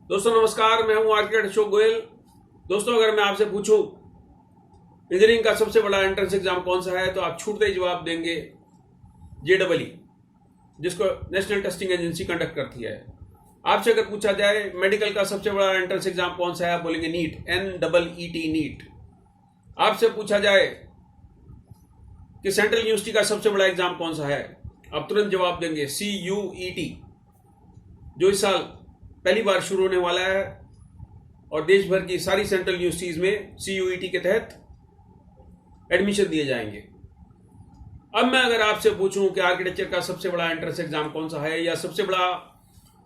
दोस्तों नमस्कार, मैं हूं आर्किटेक्ट अशोक गोयल। दोस्तों अगर मैं आपसे पूछूं इंजीनियरिंग का सबसे बड़ा एंट्रेंस एग्जाम कौन सा है तो आप छूटते ही जवाब देंगे JEE, जिसको नेशनल टेस्टिंग एजेंसी कंडक्ट करती है। आपसे अगर पूछा जाए मेडिकल का सबसे बड़ा एंट्रेंस एग्जाम कौन सा है, आप बोलेंगे नीट, NEET नीट। आपसे पूछा जाए कि सेंट्रल यूनिवर्सिटी का सबसे बड़ा एग्जाम कौन सा है, आप तुरंत जवाब देंगे CUET, जो इस साल पहली बार शुरू होने वाला है और देश भर की सारी सेंट्रल यूनिवर्सिटीज में CUET के तहत एडमिशन दिए जाएंगे। अब मैं अगर आपसे पूछूं कि आर्किटेक्चर का सबसे बड़ा एंट्रेंस एग्जाम कौन सा है या सबसे बड़ा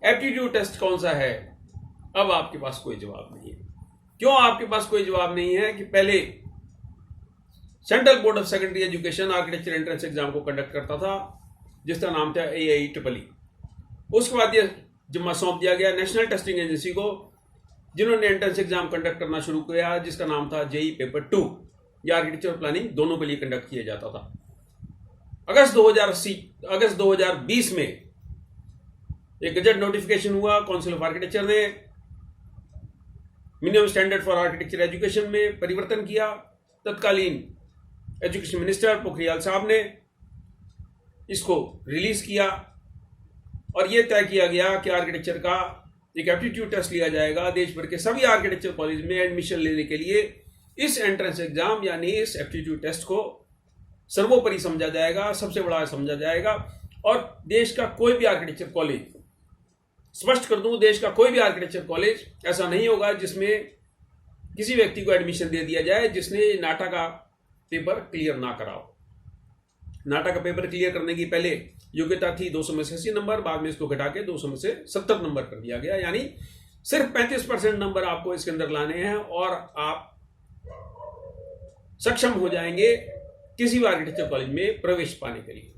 एप्टीट्यूड टेस्ट कौन सा है, अब आपके पास कोई जवाब नहीं है। क्यों आपके पास कोई जवाब नहीं है कि पहले central board of secondary education architecture entrance exam को कंडक्ट करता था, जिसका नाम था AIEEE। उसके बाद ये जिम्मा सौंप दिया गया नेशनल टेस्टिंग एजेंसी को, जिन्होंने एंट्रेंस एग्जाम कंडक्ट करना शुरू किया, जिसका नाम था JEE पेपर 2। या आर्किटेक्चर प्लानिंग दोनों के लिए कंडक्ट किया जाता था। अगस्त 2020 में एक गजट नोटिफिकेशन हुआ, काउंसिल ऑफ आर्किटेक्चर ने minimum standard for architecture education में परिवर्तन किया। तत्कालीन एजुकेशन मिनिस्टर पोखरियाल साहब ने इसको रिलीज किया और यह तय किया गया कि आर्किटेक्चर का एक एप्टीट्यूड टेस्ट लिया जाएगा। देश भर के सभी आर्किटेक्चर कॉलेज में एडमिशन लेने के लिए इस एंट्रेंस एग्जाम यानी इस एप्टीट्यूड टेस्ट को सर्वोपरि समझा जाएगा, सबसे बड़ा समझा जाएगा। और देश का कोई भी आर्किटेक्चर कॉलेज, स्पष्ट कर दूं, देश का कोई भी आर्किटेक्चर कॉलेज ऐसा नहीं होगा जिसमें किसी व्यक्ति को एडमिशन दे दिया जाए जिसने नाटा का पेपर क्लियर ना करा हो। नाटा का पेपर क्लियर करने की पहले योग्यता थी 200 में से 80 नंबर, बाद में इसको घटा के 200 में से 70 नंबर कर दिया गया। यानी सिर्फ 35% नंबर आपको इसके अंदर लाने हैं और आप सक्षम हो जाएंगे किसी भी आर्किटेक्चर कॉलेज में प्रवेश पाने के लिए।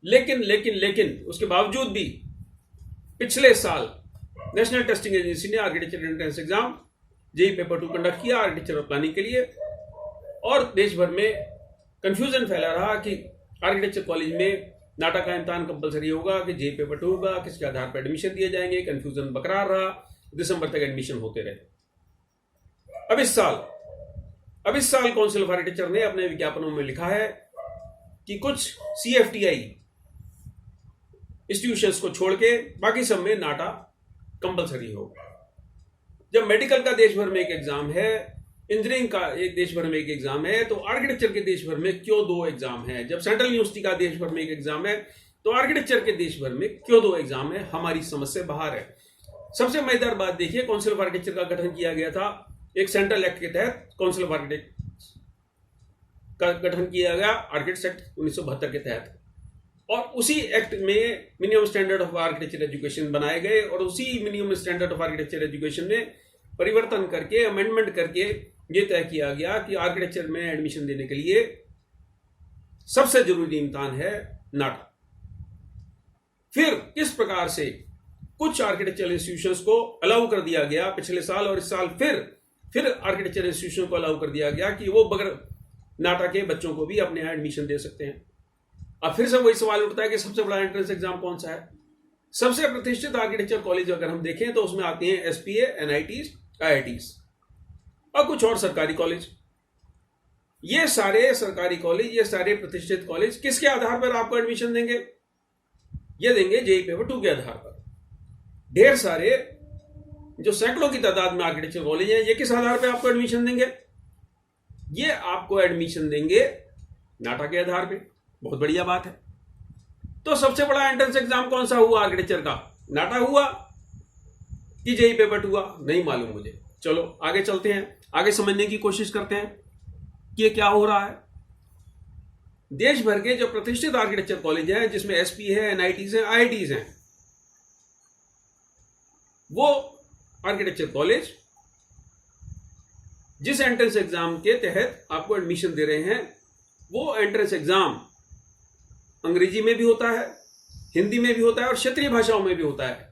लेकिन उसके बावजूद भी पिछले साल नेशनल टेस्टिंग एजेंसी ने architecture entrance exam JEE paper 2 conduct किया आर्किटेक्चर प्लानिंग के लिए, और देश भर में कंफ्यूजन फैला रहा कि आर्किटेक्चर कॉलेज में नाटा का इम्तहान कंपलसरी होगा कि JEE पेपर 2 होगा, किसके आधार पर एडमिशन दिए जाएंगे। कंफ्यूजन बरकरार रहा, दिसंबर तक एडमिशन होते रहे। अब इस साल काउंसिल ऑफ आर्किटेक्चर ने अपने विज्ञापनों में लिखा है कि कुछ CFTI इंस्टीट्यूशंस को छोड़ के बाकी सब में नाटा कंपलसरी होगा। जब मेडिकल का देश भर में एक एग्जाम है, इंजीनियरिंग का एक देश भर में एक एग्जाम है, तो आर्किटेक्चर के देश भर में क्यों 2 एग्जाम है? जब सेंट्रल यूनिवर्सिटी का देश भर में एक एग्जाम है, तो आर्किटेक्चर के देश भर में क्यों 2 एग्जाम है? हमारी समझ से बाहर है। सबसे मजेदार बात देखिए, काउंसिल ऑफ आर्किटेक्चर का गठन किया गया था एक सेंट्रल एक्ट के तहत। काउंसिल ऑफ आर्किटेक्ट का गठन किया गया आर्किटेक्ट एक्ट 1972 के तहत, और उसी एक्ट में minimum standard of architecture education बनाए गए, और उसी minimum standard of architecture education में परिवर्तन करके, अमेंडमेंट करके यह तय किया गया कि आर्किटेक्चर में एडमिशन देने के लिए सबसे जरूरी इम्तिहान है नाटा। फिर किस प्रकार से कुछ आर्किटेक्चरल इंस्टीट्यूशंस को अलाउ कर दिया गया पिछले साल, और इस साल फिर आर्किटेक्चर इंस्टीट्यूशन को अलाउ कर दिया गया कि वो बगैर नाटा के बच्चों को भी अपने यहां एडमिशन दे सकते हैं। अब फिर से वही सवाल उठता है कि सबसे बड़ा एंट्रेंस एग्जाम कौन सा है? सबसे प्रतिष्ठित आर्किटेक्चर कॉलेज अगर हम देखें तो उसमें आते हैं SPA, NITs, IITs और कुछ और सरकारी कॉलेज। ये सारे सरकारी कॉलेज, ये सारे प्रतिष्ठित कॉलेज किसके आधार पर आपको एडमिशन देंगे? ये देंगे JEE पेपर 2 के आधार पर। ढेर सारे जो सैकड़ों की तादाद में आर्किटेक्चर कॉलेज हैं, ये किस आधार पर आपको एडमिशन देंगे? ये आपको एडमिशन देंगे नाटा के आधार पे। बहुत बढ़िया बात है। तो सबसे बड़ा एंट्रेंस एग्जाम कौन सा हुआ आर्किटेक्चर का? नाटा हुआ कि JEE पेपर 2 हुआ? नहीं मालूम मुझे। चलो आगे चलते हैं, आगे समझने की कोशिश करते हैं कि ये क्या हो रहा है। देश भर के जो प्रतिष्ठित आर्किटेक्चर कॉलेज हैं, जिसमें SPA है, NITs हैं, IITs हैं, वो आर्किटेक्चर कॉलेज जिस एंट्रेंस एग्जाम के तहत आपको एडमिशन दे रहे हैं, वो एंट्रेंस एग्जाम अंग्रेजी में भी होता है, हिंदी में भी होता है और क्षेत्रीय भाषाओं में भी होता है।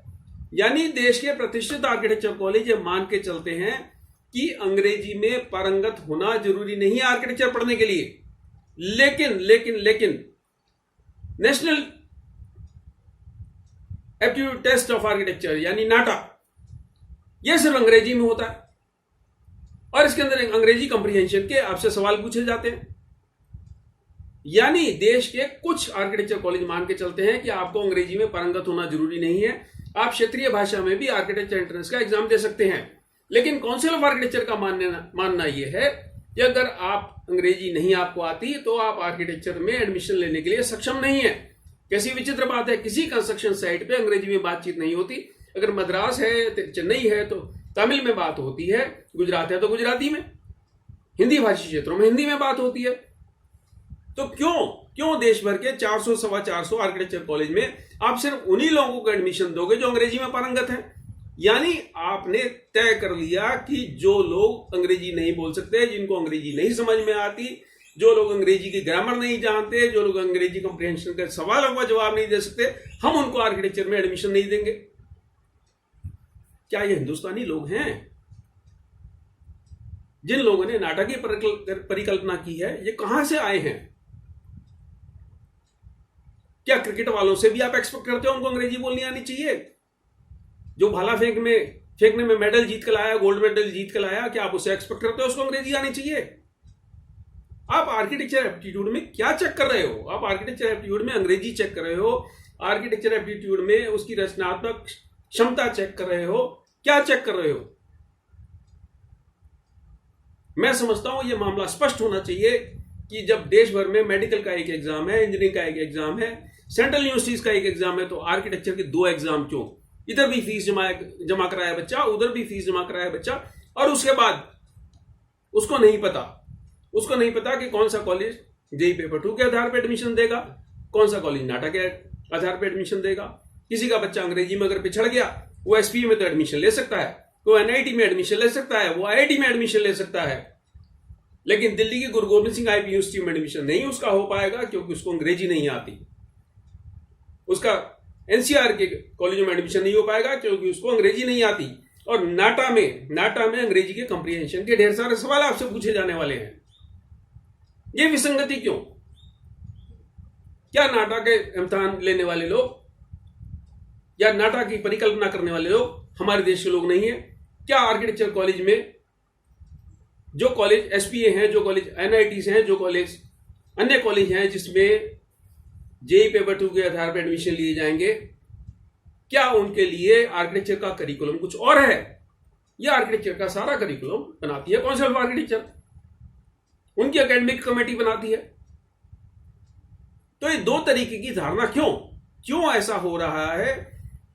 यानी देश के प्रतिष्ठित आर्किटेक्चर कॉलेज ये मान के चलते हैं कि अंग्रेजी में पारंगत होना जरूरी नहीं है आर्किटेक्चर पढ़ने के लिए। लेकिन national aptitude test of architecture यानी नाटा, यह सिर्फ अंग्रेजी में होता है और इसके अंदर अंग्रेजी कंप्रीहेंशन के आपसे सवाल पूछे जाते हैं। यानी देश के कुछ आर्किटेक्चर कॉलेज मान के चलते हैं कि आपको अंग्रेजी में पारंगत होना जरूरी नहीं है, आप क्षेत्रीय भाषा में भी आर्किटेक्चर एंट्रेंस का एग्जाम दे सकते हैं। लेकिन काउंसिल ऑफ आर्किटेक्चर का मानना यह है कि अगर आप अंग्रेजी नहीं आपको आती तो आप आर्किटेक्चर में एडमिशन लेने के लिए सक्षम नहीं है। कैसी विचित्र बात है, किसी कंस्ट्रक्शन साइट पे अंग्रेजी में बातचीत नहीं होती। अगर मद्रास है, चेन्नई है तो तमिल में बात होती है, गुजरात है तो गुजराती में, हिंदी भाषी क्षेत्रों में हिंदी में बात होती है। तो क्यों देश भर के 400 सवा 400 आर्किटेक्चर कॉलेज में आप सिर्फ उन्हीं लोगों को एडमिशन दोगे जो अंग्रेजी में पारंगत हैं? यानी आपने तय कर लिया कि जो लोग अंग्रेजी नहीं बोल सकते, जिनको अंग्रेजी नहीं समझ में आती, जो लोग अंग्रेजी की ग्रामर नहीं जानते, जो लोग अंग्रेजी कंप्रीहेंशन के सवालों का जवाब नहीं दे सकते, हम उनको आर्किटेक्चर में एडमिशन नहीं देंगे। क्या ये हिंदुस्तानी लोग हैं? जिन लोगों ने नाटा की परिकल्पना की है, ये कहां से आए हैं? क्या क्रिकेट वालों से भी आप एक्सपेक्ट करते हो उनको अंग्रेजी बोलनी आनी चाहिए? जो भाला फेंकने में मेडल जीत कर लाया, गोल्ड मेडल जीत कर लाया, क्या आप उससे एक्सपेक्ट करते हो उसको अंग्रेजी आनी चाहिए? आप आर्किटेक्चर एप्टीट्यूड में क्या चेक कर रहे हो? आप आर्किटेक्चर एप्टीट्यूड में अंग्रेजी चेक कर रहे हो, आर्किटेक्चर एप्टीट्यूड में उसकी रचनात्मक क्षमता चेक कर रहे हो, क्या चेक कर रहे हो? मैं समझता हूं यह मामला स्पष्ट होना चाहिए कि जब देश भर में मेडिकल का एक एग्जाम है, इंजीनियरिंग का एक एग्जाम है, सेंट्रल यूनिवर्सिटीज का एक एग्जाम है, तो आर्किटेक्चर के 2 एग्जाम क्यों? इधर भी फीस जमा कराया बच्चा, उधर भी फीस जमा कराया बच्चा, और उसके बाद उसको नहीं पता कि कौन सा कॉलेज जेईई पेपर 2 के आधार पर एडमिशन देगा, कौन सा कॉलेज नाटा के आधार पर एडमिशन देगा। किसी का बच्चा अंग्रेजी में अगर पिछड़ गया, वो एसपीयू में तो एडमिशन ले सकता है, वो एनआईटी में एडमिशन ले सकता है, वो आईआईटी में एडमिशन ले सकता है, लेकिन दिल्ली की गुरु गोविंद सिंह आईपी यूनिवर्सिटी में एडमिशन नहीं उसका हो पाएगा क्योंकि उसको अंग्रेजी नहीं आती। उसका एनसीआर के कॉलेजों में एडमिशन नहीं हो पाएगा क्योंकि उसको अंग्रेजी नहीं आती। और नाटा में अंग्रेजी के कंप्रीहेंशन के ढेर सारे सवाल आपसे पूछे जाने वाले हैं। ये विसंगति क्यों? क्या नाटा के इम्तिहान लेने वाले लोग या नाटा की परिकल्पना करने वाले लोग हमारे देश के लोग नहीं है? क्या आर्किटेक्चर कॉलेज में जो कॉलेज एसपीए हैं, जो कॉलेज एनआईटी हैं, जो कॉलेज अन्य कॉलेज हैं जिसमें जेईई पेपर 2 के आधार पर एडमिशन लिए जाएंगे, क्या उनके लिए आर्किटेक्चर का करिकुलम कुछ और है? यह आर्किटेक्चर का सारा करिकुलम बनाती है काउंसिल ऑफ आर्किटेक्चर, उनकी एकेडमिक कमेटी बनाती है। तो ये 2 तरीके की धारणा क्यों ऐसा हो रहा है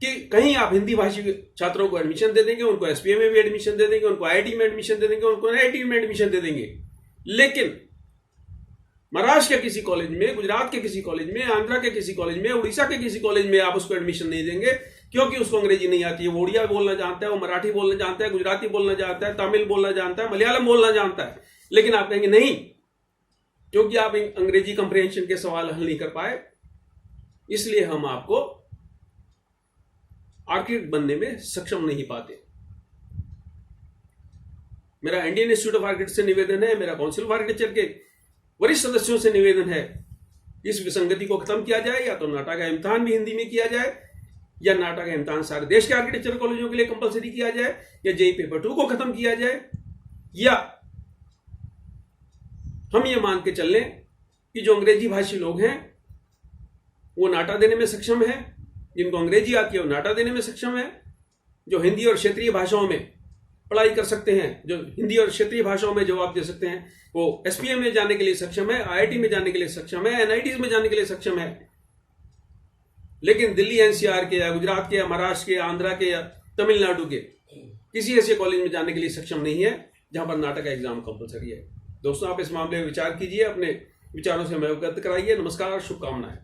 कि कहीं आप हिंदी भाषी छात्रों को एडमिशन दे देंगे, उनको एसपीए में भी एडमिशन दे देंगे, उनको आईआईटी में एडमिशन दे देंगे, उनको एनआईटी में एडमिशन दे देंगे, लेकिन महाराष्ट्र के किसी कॉलेज में, गुजरात के किसी कॉलेज में, आंध्रा के किसी कॉलेज में, उड़ीसा के किसी कॉलेज में आप उसको एडमिशन नहीं देंगे क्योंकि उसको अंग्रेजी नहीं आती है। वो उड़िया बोलना जानता है, वो मराठी बोलना जानता है, गुजराती बोलना जानता है, तमिल बोलना जानता है, मलयालम बोलना जानता है, लेकिन आप कहेंगे नहीं क्योंकि आप अंग्रेजी कंप्रीहेंशन के सवाल हल नहीं कर पाए, इसलिए हम आपको आर्किटेक्ट बनने में सक्षम नहीं पाते। मेरा इंडियन इंस्टीट्यूट ऑफ आर्किटेक्ट से निवेदन है, मेरा काउंसिल ऑफ आर्किटेक्चर के वरिष्ठ सदस्यों से निवेदन है, इस विसंगति को खत्म किया जाए। या तो नाटा का इम्तिहान भी हिंदी में किया जाए, या नाटा का इम्तिहान सारे देश के आर्किटेक्चर कॉलेजों के लिए कंपलसरी किया जाए, या जेईई पेपर 2 को खत्म किया जाए, या हम ये मान के चल लें कि जो अंग्रेजी भाषी लोग हैं वो नाटा देने में सक्षम है, जिनको अंग्रेजी आती है वो नाटा देने में सक्षम है, जो हिंदी और क्षेत्रीय भाषाओं में पढ़ाई कर सकते हैं, जो हिंदी और क्षेत्रीय भाषाओं में जवाब दे सकते हैं, वो एसपीएम में जाने के लिए सक्षम है, आईआईटी में जाने के लिए सक्षम है, एनआईटी में जाने के लिए सक्षम है। लेकिन दिल्ली एनसीआर के या गुजरात के या महाराष्ट्र के या आंध्रा के या तमिलनाडु के किसी ऐसे कॉलेज में जाने के लिए सक्षम नहीं है जहां पर नाटा का एग्जाम कंपलसरी है। दोस्तों, आप इस मामले में विचार कीजिए, अपने विचारों से हमें अवगत कराइए। नमस्कार, शुभकामनाएं।